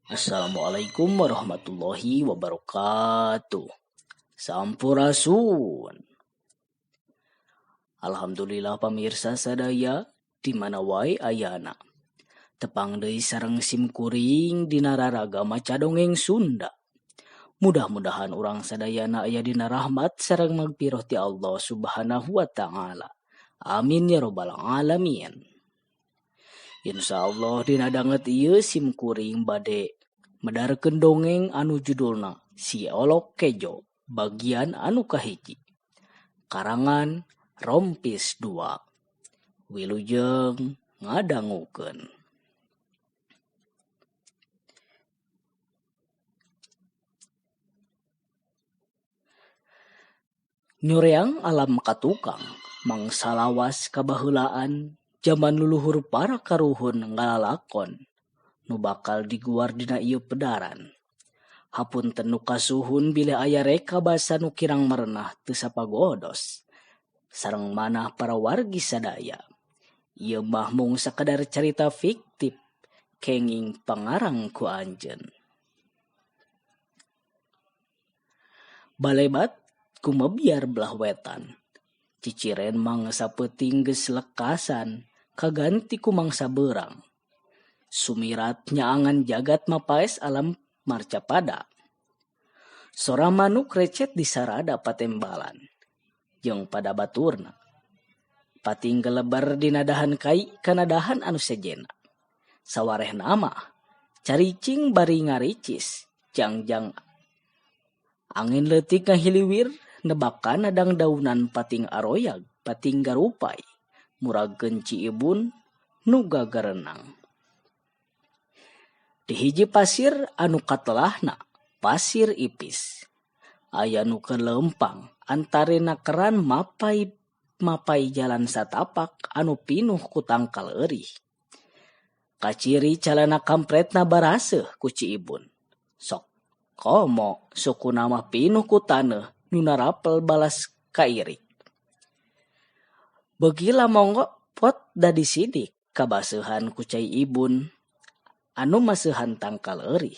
Assalamualaikum warahmatullahi wabarakatuh. Sampurasun. Alhamdulillah pamirsa sadaya di mana wae ayana. Tepang deui sareng simkuring dina raragama cadongeng Sunda. Mudah-mudahan urang sadayana aya dina rahmat sareng magpiroh ti Allah Subhanahu wa taala. Amin ya robbal alamin. Insyaallah dina danget ieu simkuring bade medarkeun dongeng anu judulna Si Olok Kejo bagian anu kahiji. Karangan Rompis 2. Wilujeng ngadangukeun. Nyureang alam katukang mangsa lawas kabaheulaan zaman luluhur para karuhun ngalalakon nu bakal diguar dina ieu pedaran. Hapunten nu kasuhun bila aya reka basa nu kirang merenah teu sapagodos. Sareng manah para wargi sadaya. Ieu mah mung sakadar carita fiktif kenging pangarang ku anjeun. Balebat kumabiar belah wetan. Ciciren mangsa peuting geus lekasan kaganti ku mangsa beurang. Sumirat nyaangan jagat mapaes alam marcapada. Sora manuk recet disarada patembalan. Jeung pada baturna. Pating gelebar dina dahan kai kana dahan anu sejena. Sawarehna mah caricing bari ngaricis. Jangjang angin leutik ngahiliwir nebakan nadang daunan pating aroyag, pating garupay. Muragkeun Ciibun nu gagarenang. Di hiji pasir anu katelahna pasir ipis. Aya nu kelempang antarena keran mapai jalan satapak anu pinuh ku tangkal eurih. Kaciri calana kampretna baraseuh ku Ciibun. Sok komo sukuna mah pinuh ku taneuh nu narapel balas kairik. Beugila monggo pot dadi sidik kabaseuhan ku Cai Ibun anu maseuhan tangkal eurih.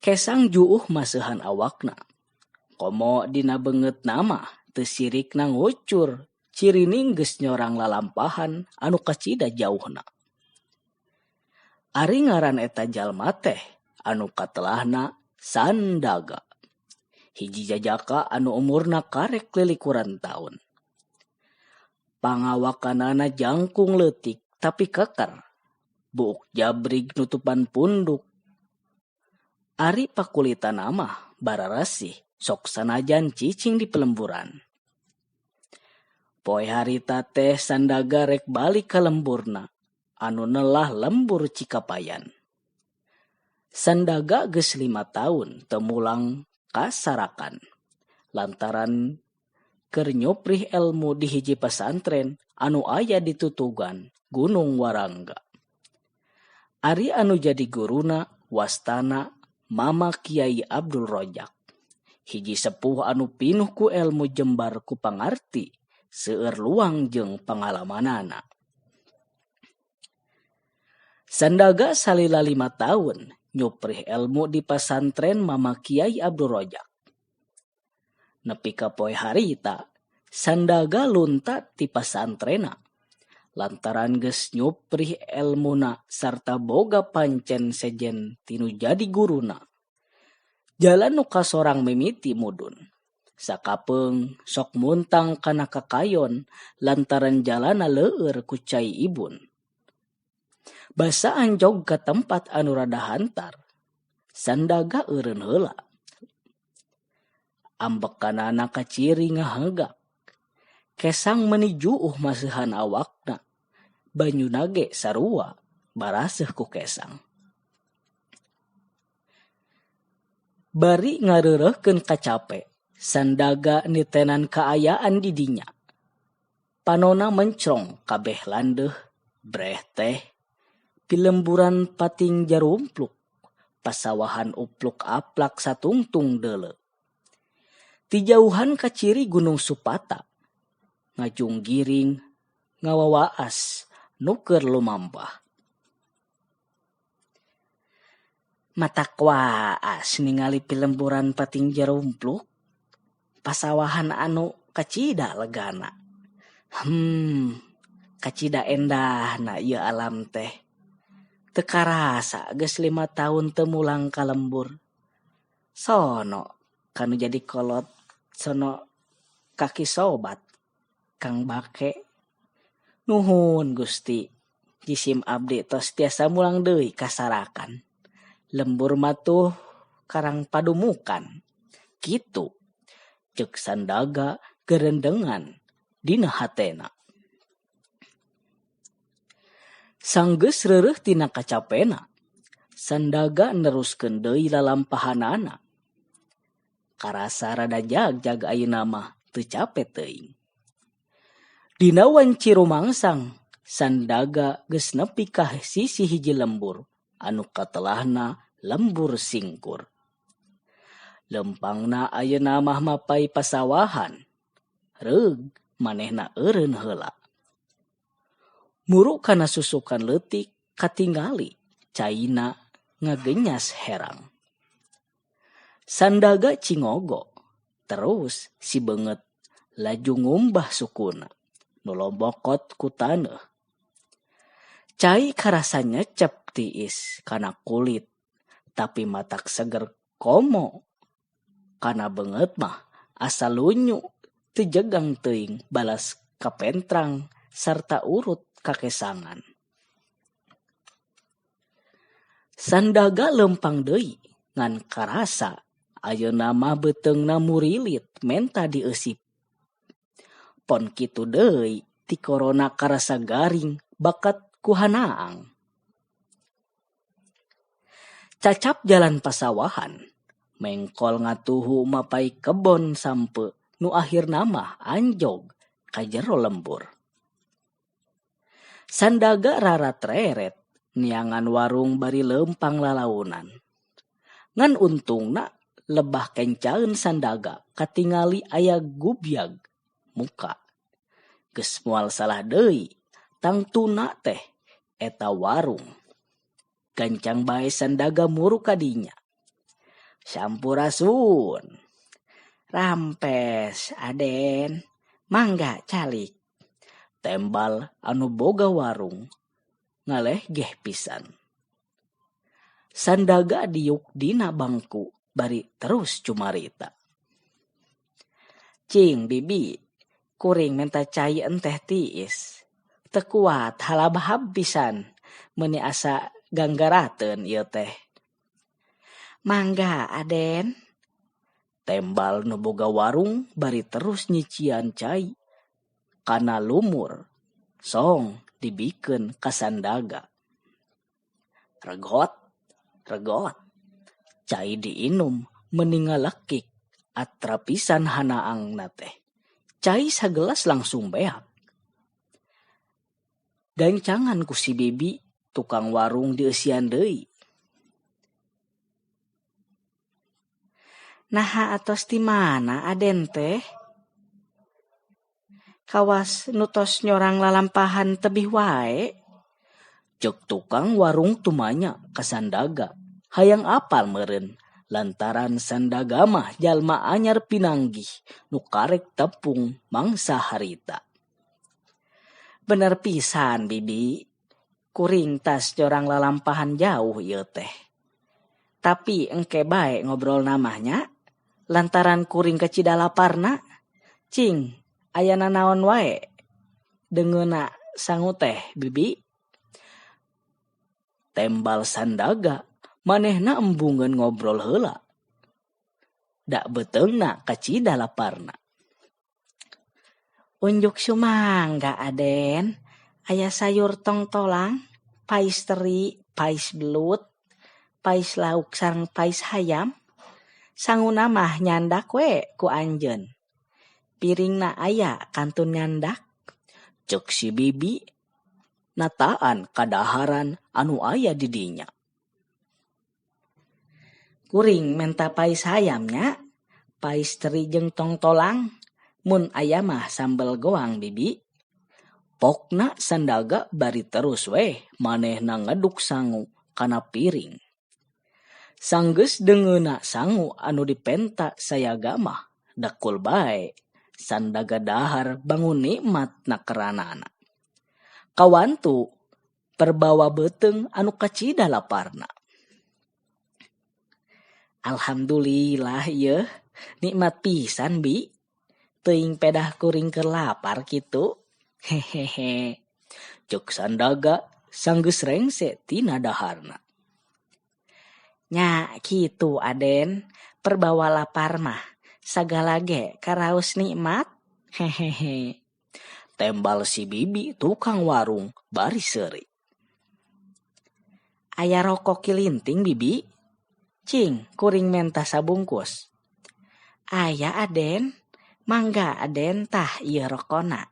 Kesang juuh maseuhan awakna. Komo dina beungeut nama teu sirikna ngucur cirining geus nyorang lalampahan anu kacida jauhna. Ari ngaran eta jalma teh anu katelahna Sandaga. Hiji jajaka anu umurna karek lilikuran taun. Pangawakanana jangkung leutik tapi keker. Buuk jabrig nutupan punduk. Ari pakulitanna mah bararesih sok sanajan cicing di pelemburan. Poe harita teh Sandaga rek balik ka lemburna anu neulah lembur Cikapayan. Sandaga geus 5 taun teu mulang ka Sarakan. Lantaran keur nyoprih elmu di hiji pesantren anu aya di Tutugan, Gunung Warangga. Ari anu jadi guruna wastana Mama Kiai Abdul Rojak. Hiji sepuh anu pinuh ku elmu jembar ku pangarti seueur luang jeung pangalamanana. Sandaga salila 5 taun nyoprih elmu di pesantren Mama Kiai Abdul Rojak. Nepi ka poe harita, Sandaga lunta ti pasantrena. Lantaran geus nyoprih elmuna sarta boga pancen sejen tinu jadi guruna. Jalan nu kasorang mimiti mudun. Sakapeung sok muntang kana kakayon lantaran jalana leueur ku Cai Ibun. Basa anjog ka tempat anu rada hantar. Sandaga eureun heula. Ambekanana kaciri ngahegak. Kesang menuju maseuhan awakna. Banyuna ge sarua baraseuh ku kesang. Bari ngareureuhkeun kacape. Sandaga nitenan kaayaan di dinya. Panona mencrong kabeh landeuh breh teh. Pilemburan pating jarumpluk. Pasawahan upluk aplak satungtung deuleu. Ti jauhan kaciri Gunung Supata. Ngajung giring, ngawawaas, nuker lumampah. Matak waas ningali pilemburan pating jerumpluk. Pasawahan anu kacida legana. Kacida endah na ieu alam teh. Teu karasa geus 5 tahun teu mulang ka lembur. Sono kanu jadi kolot sono kaki sobat Kang Bake. Nuhun Gusti. Jisim abdi tos tiasa mulang deui kasarakan. Lembur matuh karang padumukan. Kitu. Ceuk Sandaga gerendengan dina hatena. Sanggeus reureuh tina kacapena, Sandaga neruskeun deui lalampahanana. Karasa rada jag ayeuna mah teu capek teuing. Dina wanci rumangsang, Sandaga geus nepi ka sisi hiji lembur anu katelahna lembur singkur. Lempangna ayeuna mah mapai pasawahan. Reug manehna eureun heula. Muru kana susukan leutik katingali caina ngagenyas herang. Sandaga cingogo. Terus si beungeut laju ngumbah sukuna nu lombokot ku taneuh. Cai karasa nyecep tiis kana kulit tapi matak seger komo. Kana beungeut mah asa lunyu teu jegang teuing balas kapentrang sarta urut kakesangan. Sandaga lempang deui ngan karasa ayeuna mah beuteungna murilit menta dieusip. Pon kitu deui ti korona karasa garing bakat ku hanaang. Cacap jalan pasawahan mengkol ngatuhu mapai kebon sampe nu akhirna mah anjog ka jero lembur. Sandaga rarat reret niangan warung bari lempang lalaunan. Ngan untungna lebah kencaeun Sandaga katingali aya gubyag muka. Geus moal salah deui tangtuna teh eta warung. Gancang bae Sandaga muru ka dinya. Sampurasun. Rampes Aden. Mangga calik. Tembal anu boga warung ngaleh geh pisan. Sandaga diuk dina bangku bari terus cumarita. Cing bibi, kuring menta cai enteh tiis. Teu kuat halabahab pisan meuni asa ganggarateun ieu teh. Mangga Aden. Tembal nu boga warung bari terus nyician cai. Kana lumur, song dibikeun ka Sandaga. Regot, cai diinum meningalekik atrapisan hanaangna teh. Cai sagelas langsung beak. Gancangan ku si bibi tukang warung dieusian deui. Naha atos ti mana Aden teh? Kawas nutos nyorang lalampahan tebih wae. Ceuk tukang warung tumanya ka Sandaga. Hayang apal meureun lantaran Sandaga mah jalma anyar pinanggih nu karek tepung mangsa harita. Bener pisan bibi. Kuring tas nyorang lalampahan jauh ieu teh. Tapi engke bae ngobrol namanya lantaran kuring kecida laparna. Cing ayana naon wae dengeuna sangu teh bibi. Tembal Sandaga manehna embungeun ngobrol heula. Da beteungna kacida laparna. Unjuk sumangga Aden. Aya sayur tongtolang, pais teri, pais belut, pais lauk sareng pais hayam. Sanguna mah nyandak we ku anjeun. Piringna aya kantun nyandak. Ceuk si bibi nataan kadaharan anu aya di dinya. Kuring menta pais hayamnya, pais teri jeung tongtolang, mun aya mah sambel goang bibi. Pokna Sandaga bari terus weh manehna ngeduk sangu kana piring. Sanggeus dengeuna sangu anu dipenta sayagama dakul bae sandaga dahar bangun nikmat nakeranana. Kawantu perbawa beteng anu kacida laparna. Alhamdulillah ye nikmat pisan bi. Teuing pedah kuring keur lapar kitu. Hehehe. Cuk sandaga sanggeus rengse tina daharna. Nya kitu Aden, perbawa lapar mah sagala ge karaos nikmat. Hehehe. Tembal si bibi tukang warung bari seuri. Aya rokok kilinting bibi? Cing, kuring menta sabungkus. Aya Aden, mangga Aden tah ieu rokona.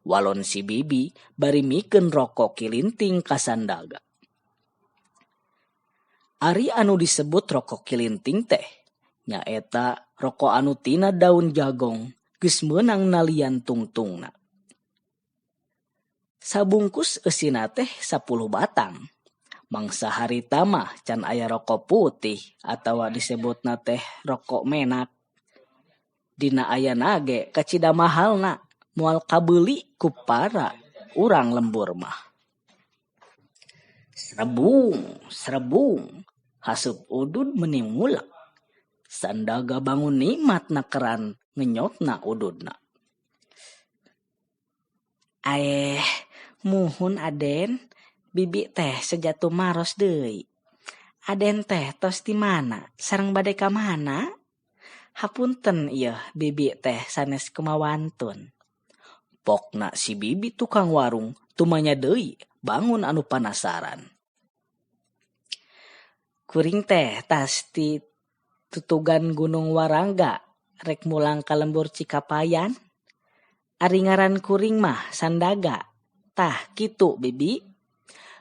Walon si bibi bari mikeun rokok kilinting ka sandaga. Ari anu disebut rokok kilinting teh nyaeta rokok anu tina daun jagong geus meunang nalian tungtungna. Sabungkus eusina teh 10 batang. Mangsa harita mah can aya rokok putih atawa disebutna teh rokok menak. Dina ayana ge kacida mahalna moal kabeuli ku para urang lembur mah. Serebung, hasup udud meni ngulek. Sandaga bangun nikmat nakeran ngenyotna ududna. Muhun Aden, bibi teh sejatuh maros deui. Aden teh tos di mana? Sareng bade ka mana? Hapunten ieu bibi teh sanes kumawantun. Pokna si bibi tukang warung tumanya deui bangun anu panasaran. Kuring teh tas ti tutugan Gunung Warangga rek mulang ka lembur Cikapayan. Ari ngaran kuring mah Sandaga. Tah kitu bibi.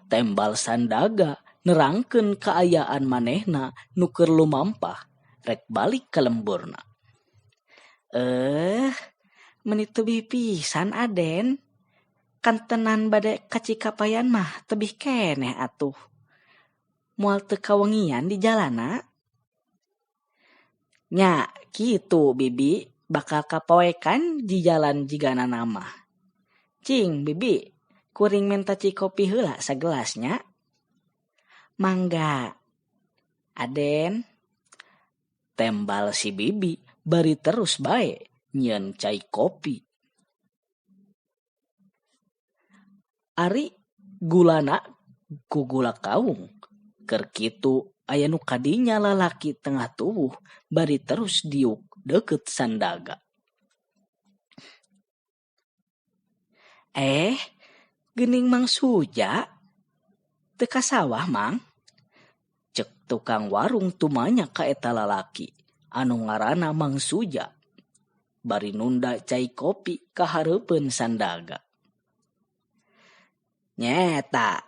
Tembal sandaga nerangkeun kaayaan manehna nu keur lumampah rek balik ka lemburna. Meuni teubi pisan Aden. Kantenan bade ka Cikapayan mah tebih keneh atuh. Moal teu kawengian di jalana. Nya kitu bibi bakal kapoekan di jalan jigana nama. Cing bibi, kuring menta cikopi heula sagelasnya. Mangga. Aden. Tembal si bibi bari terus bae nyieun cai kopi. Ari gulana ku gula kaung. Keur kitu aya nu kadinya lalaki tengah tubuh bari terus diuk deukeut sandaga. Geuning Mang Suja? Teu ka sawah Mang? Cek tukang warung tumanya ka eta lalaki anu ngaranna Mang Suja. Bari nunda cai kopi ka hareupeun sandaga. Nyeta,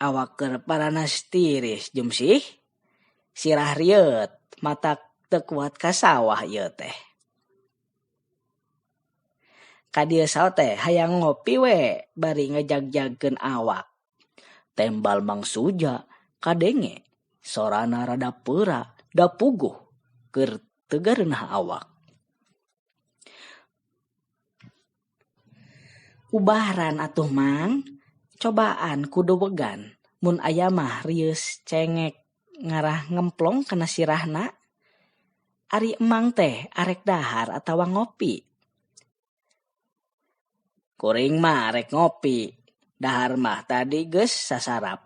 awak keur paranas tiris jum sih. Sirah rieut, mata teu kuat ka sawah ieu teh. Kadieu saha teh hayang ngopi we bari ngejag-jagkeun awak. Tembal Mang Suja kadenge sorana rada peura da puguh keur teu gareunah awak. Ubaran atuh Mang, cobaan kudu wegan mun aya mah rieus cengek ngarah ngemplong kana sirahna. Ari emang teh arek dahar atawa ngopi? Kuring mah rek ngopi, dahar mah tadi geus sasarap.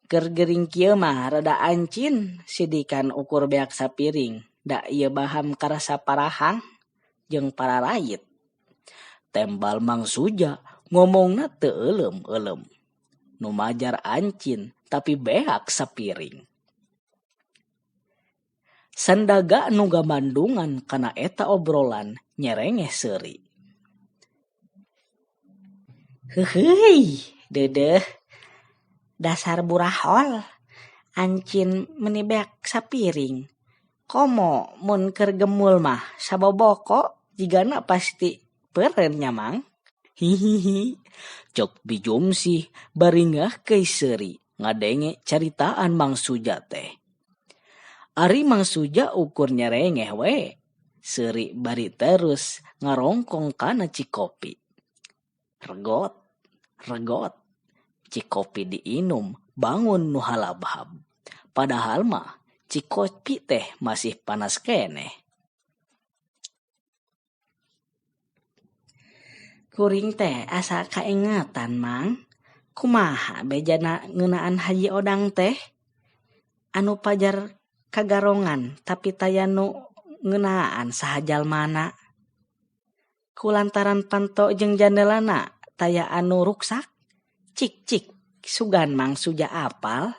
Keur gering kieu mah rada ancin sidikan ukur beak sapiring, da ieu baham karasa parahang jeung pararayit. Tembal Mang Suja ngomongna teu euleum-euleum. Nu majar ancin tapi beak sapiring. Sandaga nu gamandungan kana eta obrolan nyerengeh seuri. Heuheuy, deudeuh. Dasar burahol. Ancin meuni beak sapiring. Komo mun keur gemul mah saboboko jigana pasti peureun nya Mang. Hihihi. Cok bijum sih bari ngeh keui seuri ngadenge caritaan Mang Suja teh. Ari Mang Suja ukurnya rengeh we. Seri bari terus ngarongkong kana Cikopi. Regot, regot. Cikopi diinum bangun nu halabhab. Padahal mah Cikopi teh masih panas keneh. Kuring teh asa kaingatan Mang. Kumaha bejana ngeunaan Haji Odang teh? Anu pajar kagarongan tapi tayanu ngeunaan sahajal mana? Kulantaran panto jeung jandelana taya anu ruksak? Cik sugan Mang Suja apal?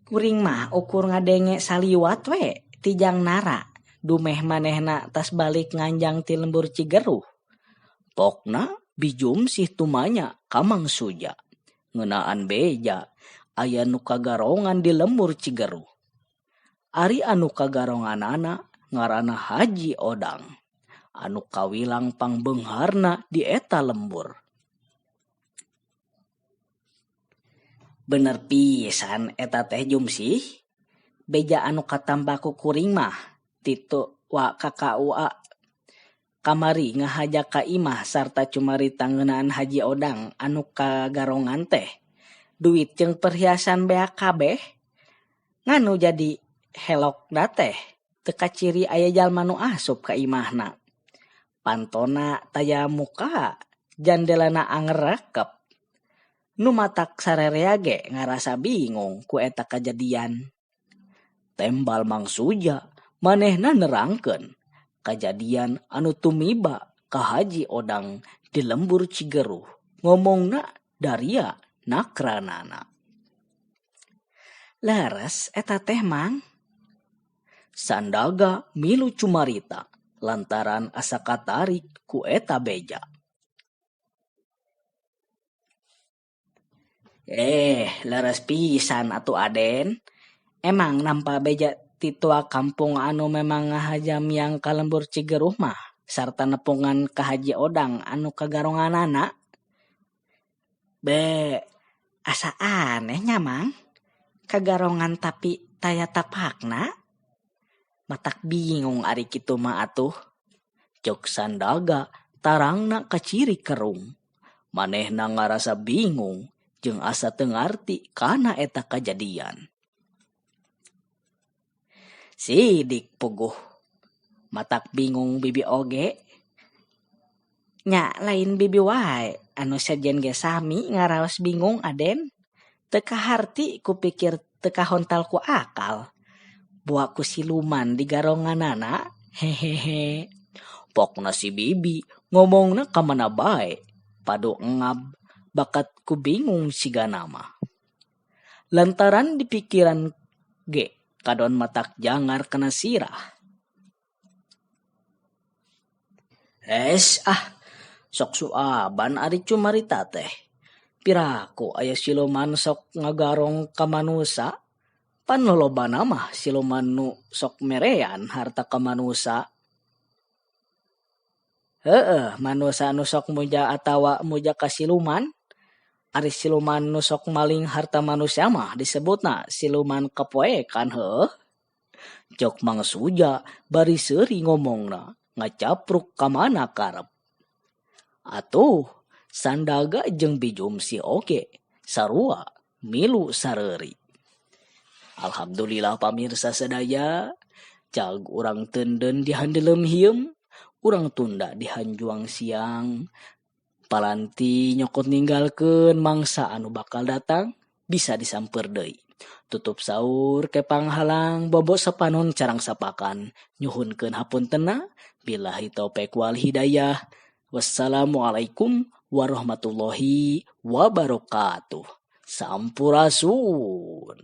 Kuring mah ukur ngadenge saliwat we tijang nara. Dumeh manehna tas balik nganjang ti lembur Cigeruh. Pokna bijum sih tumanya ka Mang Suja. Ngeunaan beja aya nu kagarongan di lembur Cigeruh. Ari anu kagaronganana ngaranna Haji Odang. Anu kawilang pangbeungharna di eta lembur. Bener pisan eta teh Jumsih. Beja anu katambah ku kuring mah titu wa KKUA kamari ngahajak ka imah sarta cumarita ngeunaan Haji Odang anu kagarongan teh duit jeung perhiasan bea kabeh nganu jadi helokna teh teu kaciri aya jalma nu asup ka imahna. Pantona taya muka jandelana angerekep. Nu matak sarerea ge ngarasa bingung ku eta kajadian. Tembal Mang Suja manehna nerangkeun kajadian anu tumiba ka Haji Odang di lembur Cigeruh. Ngomongna daria nakranana. Leres eta teh Mang. Sandaga milu cumarita lantaran asa katarik ku eta beja. Leres pisan atuh Aden. Emang nampa beja titua kampung anu memang ngahajam yang ka lembur Cigeruh mah sarta nepungan ka Haji Odang anu kagaronganana. Asa anehnya Mang. Kagarongan tapi taya tapakna. Matak bingung ari kitu mah atuh. Jok Sandaga tarangna kaciri kerung. Manehna ngarasa bingung jeung asa teu ngarti kana eta kajadian. Sidik puguh. Matak bingung bibi oge. Nya lain bibi wae anu sejen ge sami ngaraos bingung Aden. Teu kaharti kupikir teu kahontal ku akal. Buah ku siluman di garonganana. Hehehe. Pokna si bibi ngomongna ka mana bae. Padu engab bakat ku bingung siga nama. Lantaran di pikiran ge kadon matak jangar kena sirah. Sok suaban ari cumarita teh. Piraku aya siluman sok ngagarong ka manusa. Panolobana mah siluman nu sok merean harta ka manusa. Manusa nu sok muja atawa muja ka siluman. Ari siluman nu sok maling harta manusia mah disebutna siluman kapoekan heuh. Jok Mang Suja bari seuri ngomongna ngacapruk ka mana karep. Atuh Sandaga jeung bijum si oge sarua milu sareuri. Alhamdulillah pamirsa sadaya, cag urang teunden di handelem hieum, urang tunda di hanjuang siang. Palanti nyokot ninggalkeun mangsa anu bakal datang bisa disamper deui. Tutup saur ke panghalang bobo sapanon carang sapakan. Nyuhunkeun hapuntenna billahi taufik wal hidayah. Wassalamualaikum warahmatullahi wabarakatuh. Sampurasun.